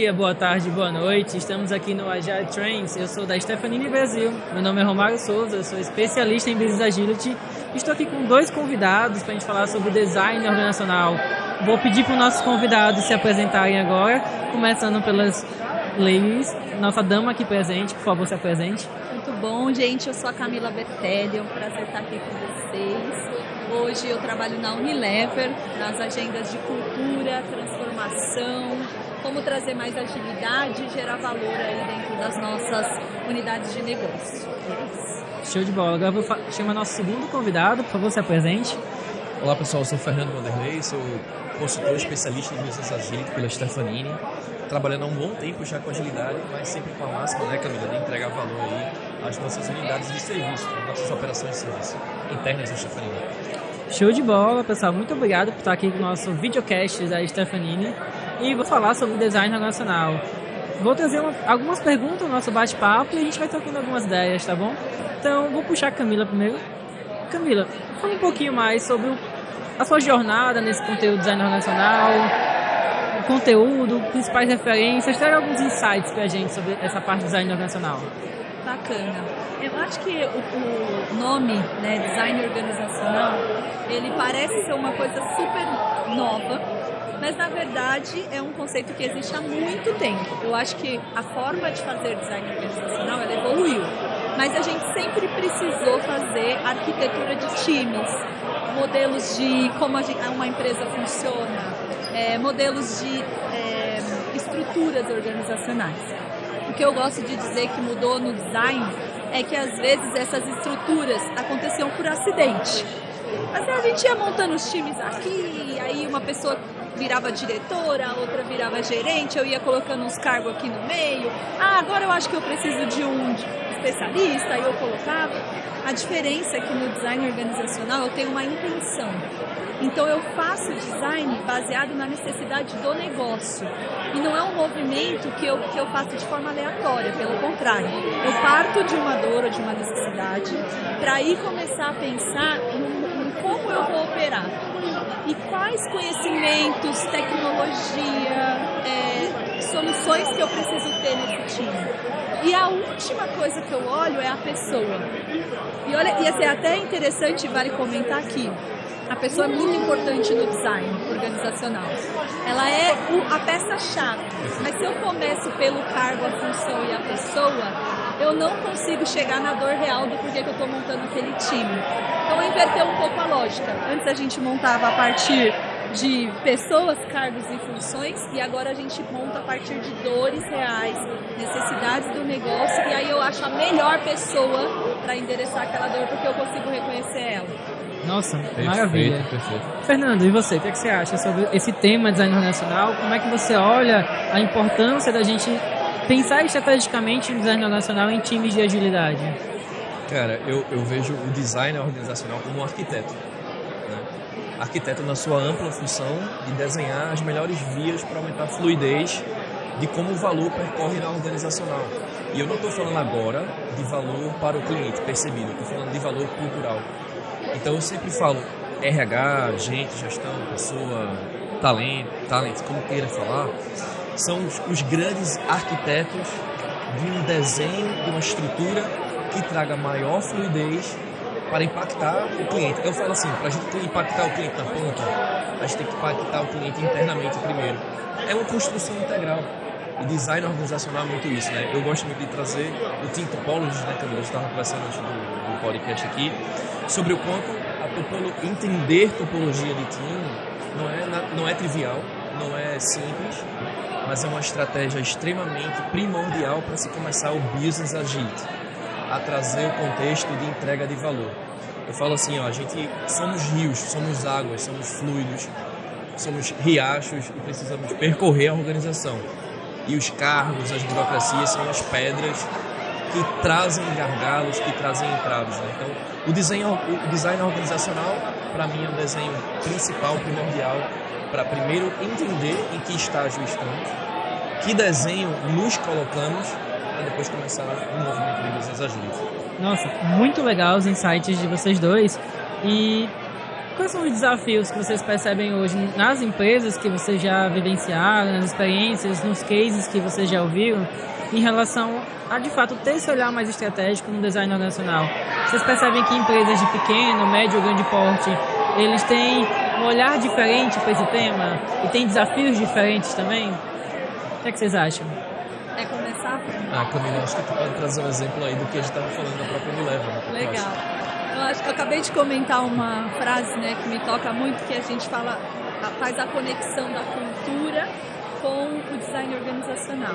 dia, boa tarde, boa noite. Estamos aqui no Agile Trends. Eu sou da Stefanini Brasil. Meu nome é Romário Souza, eu sou especialista em Business Agility. Estou aqui com dois convidados para a gente falar sobre design organizacional. Vou pedir para os nossos convidados se apresentarem agora, começando pelas ladies. Nossa dama aqui presente, por favor, se apresente. Muito bom, gente. Eu sou a Camila Bertelli, é um prazer estar aqui com vocês. Hoje eu trabalho na Unilever, nas agendas de cultura, transformação, como trazer mais agilidade e gerar valor aí dentro das nossas unidades de negócio. Show de bola. Agora eu vou chamar nosso segundo convidado, por favor, se apresente. Olá pessoal, eu sou o Fernando Vanderlei, sou consultor especialista em Business Agility pela Stefanini, trabalhando há um bom tempo já com agilidade, mas sempre com a máxima, né, Camila, de entregar valor aí às nossas unidades de serviço, às nossas operações de serviço internas da Stefanini. Show de bola, pessoal. Muito obrigado por estar aqui com o nosso videocast da Stefanini e vou falar sobre design organizacional. Vou trazer algumas perguntas no nosso bate-papo e a gente vai trocando algumas ideias, tá bom? Então, vou puxar a Camila primeiro. Camila, fala um pouquinho mais sobre a sua jornada nesse conteúdo design organizacional, o conteúdo, principais referências, traga alguns insights pra gente sobre essa parte de design organizacional. Bacana. Eu acho que o nome, né, design organizacional, ele parece ser uma coisa super nova, mas na verdade é um conceito que existe há muito tempo. Eu acho que a forma de fazer design organizacional, ela evoluiu, mas a gente sempre precisou fazer arquitetura de times, modelos de como uma empresa funciona, modelos de estruturas organizacionais. O que eu gosto de dizer que mudou no design é que às vezes essas estruturas aconteciam por acidente. Mas a gente ia montando os times aqui, aí uma pessoa virava diretora, a outra virava gerente, eu ia colocando uns cargos aqui no meio. Agora eu acho que eu preciso de um especialista, aí eu colocava. A diferença é que no design organizacional eu tenho uma intenção. Então eu faço design baseado na necessidade do negócio. E não é um movimento que eu faço de forma aleatória, pelo contrário. Eu parto de uma dor ou de uma necessidade para aí começar a pensar em como eu vou operar. E quais conhecimentos, tecnologia, soluções que eu preciso ter nesse time. E a última coisa que eu olho é a pessoa. E assim, é até interessante, vale comentar aqui, a pessoa é muito importante no design organizacional. Ela é a peça-chave. Mas se eu começo pelo cargo, a função e a pessoa, eu não consigo chegar na dor real do porquê que eu estou montando aquele time. Então, inverteu um pouco a lógica. Antes a gente montava a partir de pessoas, cargos e funções, e agora a gente monta a partir de dores reais, necessidades do negócio, e aí eu acho a melhor pessoa para endereçar aquela dor, porque eu consigo reconhecer ela. Nossa, maravilha. Perfeito. Fernando, e você? O que você acha sobre esse tema design organizacional? Como é que você olha a importância da gente pensar estrategicamente em design organizacional em times de agilidade? Cara, eu vejo o design organizacional como um arquiteto. Arquiteto na sua ampla função de desenhar as melhores vias para aumentar a fluidez de como o valor percorre na organizacional. E eu não estou falando agora de valor para o cliente percebido, estou falando de valor cultural. Então eu sempre falo RH, gente, gestão, pessoa, talento, como queira falar, são os grandes arquitetos de um desenho, de uma estrutura que traga maior fluidez para impactar o cliente. Eu falo assim, para a gente impactar o cliente na ponta, a gente tem que impactar o cliente internamente primeiro. É uma construção integral. E design organizacional é muito isso, né? Eu gosto muito de trazer o Team Topologies, né, Camila? A gente estava conversando antes do podcast aqui, sobre o quanto entender topologia de time não é trivial, não é simples, mas é uma estratégia extremamente primordial para se começar o Business Agility, a trazer o contexto de entrega de valor. Eu falo assim, a gente somos rios, somos águas, somos fluidos, somos riachos e precisamos percorrer a organização. E os cargos, as burocracias são as pedras que trazem gargalos, que trazem entraves. Né? Então, o design organizacional, para mim, é um desenho principal, primordial, para primeiro entender em que estágio estamos, que desenho nos colocamos, para depois começar o movimento de Business Agility. Nossa, muito legal os insights de vocês dois. E Quais são os desafios que vocês percebem hoje nas empresas que vocês já vivenciaram, nas experiências, nos cases que vocês já ouviram, em relação a, de fato, ter esse olhar mais estratégico no design organizacional? Vocês percebem que empresas de pequeno, médio ou grande porte, eles têm um olhar diferente para esse tema e têm desafios diferentes também? O que é que vocês acham? É começar? Camila, acho que tu pode trazer um exemplo aí do que a gente estava falando da própria Unilever. Né? Legal. Eu acabei de comentar uma frase, né, que me toca muito, que a gente faz a conexão da cultura com o design organizacional.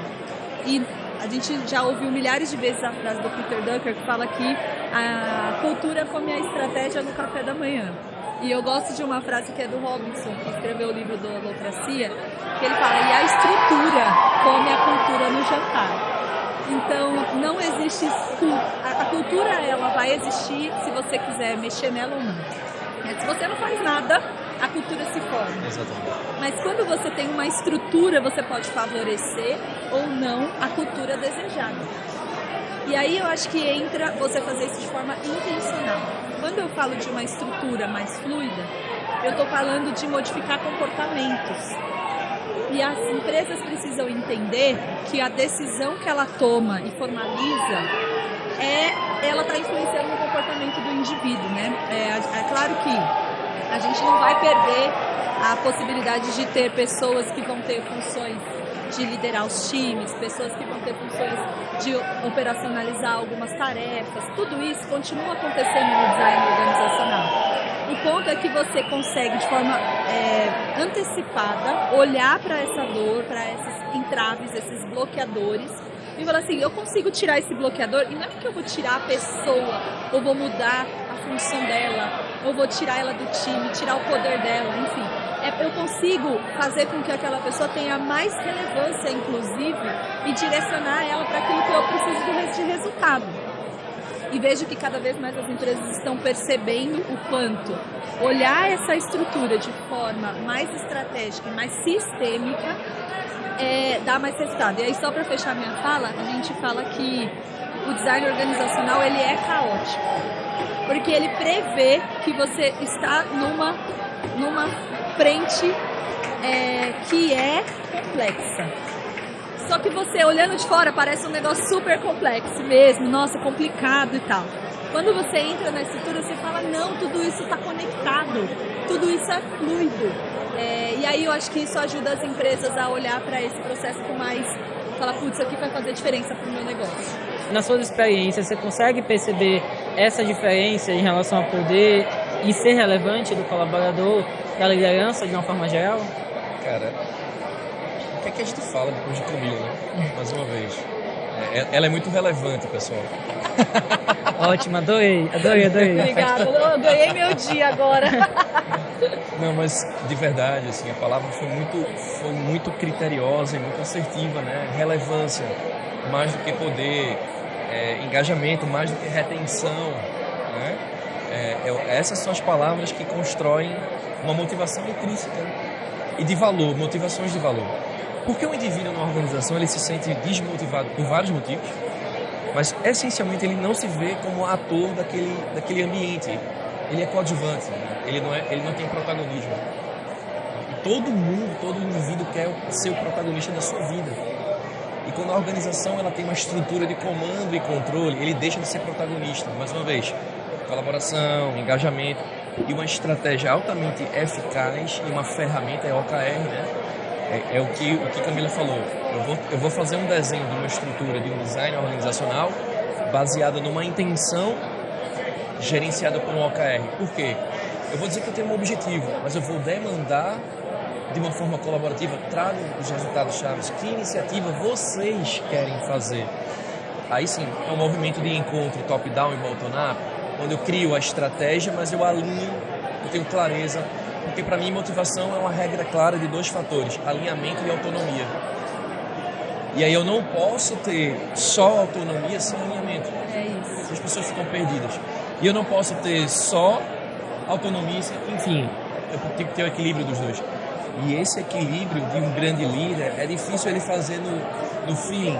E a gente já ouviu milhares de vezes a frase do Peter Drucker, que fala que a cultura come a estratégia no café da manhã. E eu gosto de uma frase que é do Robinson, que escreveu o livro do Holacracia, que ele fala: e a estrutura come a cultura no jantar. Então, não existe... A cultura, ela vai existir se você quiser mexer nela ou não. Se você não faz nada, a cultura se forma. Exatamente. Mas quando você tem uma estrutura, você pode favorecer ou não a cultura desejada. E aí eu acho que entra você fazer isso de forma intencional. Quando eu falo de uma estrutura mais fluida, eu estou falando de modificar comportamentos. E as empresas precisam entender que a decisão que ela toma e formaliza, ela está influenciando no comportamento do indivíduo, né? É claro que a gente não vai perder a possibilidade de ter pessoas que vão ter funções de liderar os times, pessoas que vão ter funções de operacionalizar algumas tarefas. Tudo isso continua acontecendo no design organizacional. O ponto é que você consegue, de forma antecipada, olhar para essa dor, para esses entraves, esses bloqueadores, e falar assim: eu consigo tirar esse bloqueador, e não é porque eu vou tirar a pessoa, ou vou mudar a função dela, ou vou tirar ela do time, tirar o poder dela, enfim. Eu consigo fazer com que aquela pessoa tenha mais relevância, inclusive, e direcionar ela para aquilo que eu preciso de resultado. E vejo que cada vez mais as empresas estão percebendo o quanto olhar essa estrutura de forma mais estratégica e mais sistêmica dá mais resultado. E aí, só para fechar minha fala, a gente fala que o design organizacional ele é caótico, porque ele prevê que você está numa frente que é complexa. Só que você, olhando de fora, parece um negócio super complexo mesmo, nossa, complicado e tal. Quando você entra na estrutura, você fala: não, tudo isso está conectado, tudo isso é fluido. E aí eu acho que isso ajuda as empresas a olhar para esse processo com mais... falar: putz, isso aqui vai fazer diferença para o meu negócio. Nas suas experiências, você consegue perceber essa diferença em relação ao poder e ser relevante do colaborador, da liderança, de uma forma geral? Cara, o que é que a gente fala depois de Camila, né? Mais uma vez. Ela é muito relevante, pessoal. Ótimo, adorei. Obrigada, eu ganhei meu dia agora. Não, mas de verdade, assim, a palavra foi muito criteriosa e muito assertiva, né? Relevância, mais do que poder, engajamento, mais do que retenção, né? Essas são as palavras que constroem uma motivação intrínseca e de valor, motivações de valor. Porque o indivíduo numa organização ele se sente desmotivado por vários motivos, mas essencialmente ele não se vê como ator daquele ambiente. Ele é coadjuvante, ele não tem protagonismo. E todo indivíduo quer ser o protagonista da sua vida. E quando a organização ela tem uma estrutura de comando e controle, ele deixa de ser protagonista. Mais uma vez, colaboração, engajamento e uma estratégia altamente eficaz e uma ferramenta é OKR, né? É o que Camila falou. Eu vou fazer um desenho de uma estrutura, de um design organizacional baseada numa intenção gerenciada por um OKR. Por quê? Eu vou dizer que eu tenho um objetivo, mas eu vou demandar de uma forma colaborativa: tragam os resultados chaves. Que iniciativa vocês querem fazer? Aí sim, é um movimento de encontro top-down e bottom-up, onde eu crio a estratégia, mas eu alinho, eu tenho clareza. Porque para mim motivação é uma regra clara de 2 fatores: alinhamento e autonomia. E aí eu não posso ter só autonomia sem alinhamento. É isso. As pessoas ficam perdidas. E eu não posso ter só autonomia, enfim, eu tenho que ter o equilíbrio dos dois. E esse equilíbrio de um grande líder é difícil ele fazer no feeling,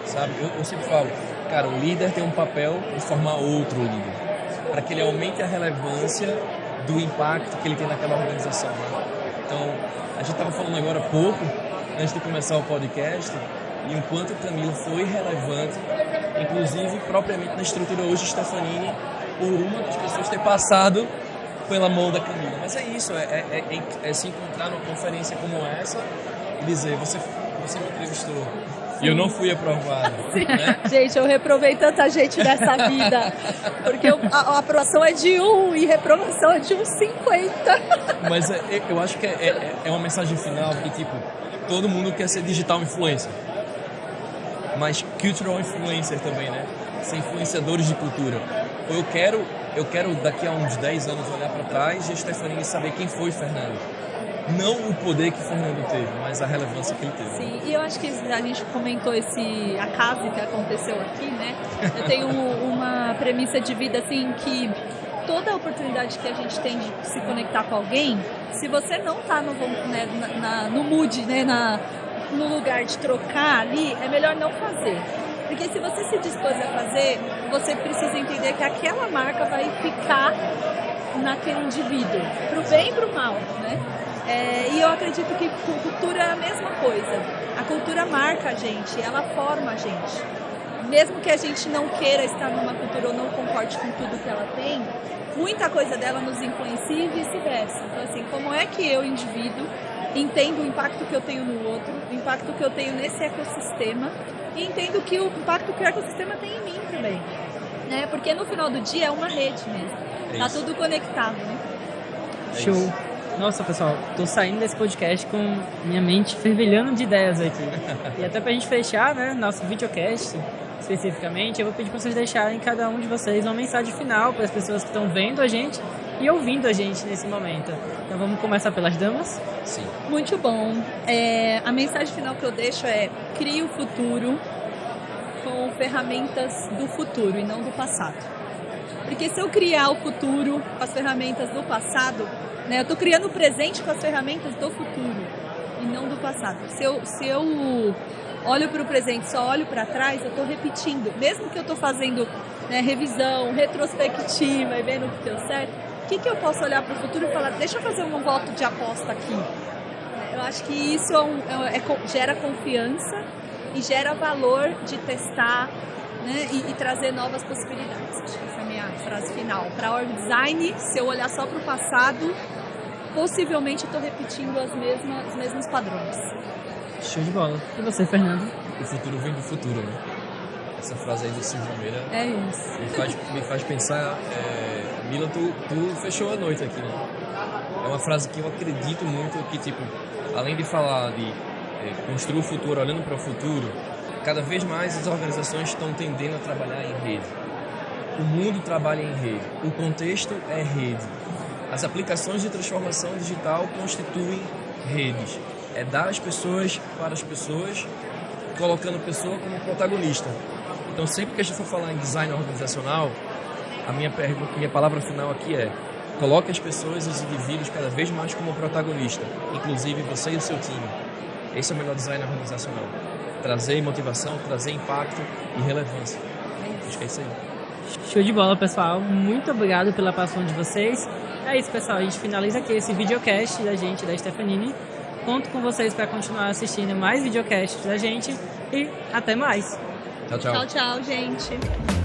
sabe? Eu sempre falo, cara, o líder tem um papel de formar outro líder, para que ele aumente a relevância do impacto que ele tem naquela organização, né? Então, a gente estava falando agora há pouco, antes de começar o podcast, e o quanto Camila foi relevante, inclusive propriamente na estrutura hoje Stefanini, por uma das pessoas ter passado pela mão da Camila. Mas é isso, é se encontrar numa conferência como essa e dizer, você me entrevistou e eu não fui aprovado. Né? Gente, eu reprovei tanta gente nessa vida, porque a aprovação é de 1 e reprovação é de 1,50. Mas eu acho que é uma mensagem final que, tipo, todo mundo quer ser digital influencer, mas cultural influencer também, né? Ser influenciadores de cultura. Eu quero daqui a uns 10 anos olhar para trás e a Stefanini saber quem foi Fernando. Não o poder que Fernando teve, mas a relevância que ele teve. Sim, e eu acho que a gente comentou esse acaso que aconteceu aqui, né? Eu tenho uma premissa de vida, assim, que toda a oportunidade que a gente tem de se conectar com alguém, se você não tá no mood, né, no lugar de trocar ali, é melhor não fazer. Porque se você se dispôs a fazer, você precisa entender que aquela marca vai ficar naquele indivíduo, pro bem e pro mal, né? E eu acredito que cultura é a mesma coisa. A cultura marca a gente, ela forma a gente. Mesmo que a gente não queira estar numa cultura ou não concorde com tudo que ela tem, muita coisa dela nos influencia e vice-versa. Então, assim, como é que eu, indivíduo, entendo o impacto que eu tenho no outro, o impacto que eu tenho nesse ecossistema e entendo que o impacto que o ecossistema tem em mim também. Né? Porque no final do dia é uma rede mesmo. Tá tudo conectado, né? Show. Nossa, pessoal, tô saindo desse podcast com minha mente fervilhando de ideias aqui. E até pra gente fechar, né, nosso videocast, especificamente, eu vou pedir pra vocês deixarem cada um de vocês uma mensagem final para as pessoas que estão vendo a gente e ouvindo a gente nesse momento. Então vamos começar pelas damas? Sim. Muito bom. A mensagem final que eu deixo é: crie o futuro com ferramentas do futuro e não do passado. Porque se eu criar o futuro com as ferramentas do passado, né, eu estou criando o presente com as ferramentas do futuro e não do passado. Se eu olho para o presente, só olho para trás, eu estou repetindo. Mesmo que eu estou fazendo, né, revisão, retrospectiva e vendo o que deu certo, o que eu posso olhar para o futuro e falar, deixa eu fazer um voto de aposta aqui. Eu acho que isso gera confiança e gera valor de testar, né, e trazer novas possibilidades. Acho que essa é a minha frase final. Para org design, se eu olhar só para o passado, possivelmente eu estou repetindo os mesmos padrões. Show de bola. E você, Fernando? O futuro vem do futuro, né? Essa frase aí do Silvio Meira é isso. Me faz pensar, Mila, tu fechou a noite aqui, né? É uma frase que eu acredito muito, que tipo, além de falar de construir o futuro olhando para o futuro, cada vez mais as organizações estão tendendo a trabalhar em rede. O mundo trabalha em rede, o contexto é rede. As aplicações de transformação digital constituem redes. É dar as pessoas para as pessoas, colocando a pessoa como protagonista. Então, sempre que a gente for falar em design organizacional, a minha palavra final aqui é: coloque as pessoas e os indivíduos cada vez mais como protagonista, inclusive você e o seu time. Esse é o melhor design organizacional. Trazer motivação, trazer impacto e relevância. Acho que é isso aí. Show de bola, pessoal. Muito obrigado pela participação de vocês. É isso, pessoal. A gente finaliza aqui esse videocast da gente, da Stefanini. Conto com vocês para continuar assistindo mais videocasts da gente e até mais. Tchau, tchau. Tchau, tchau, gente.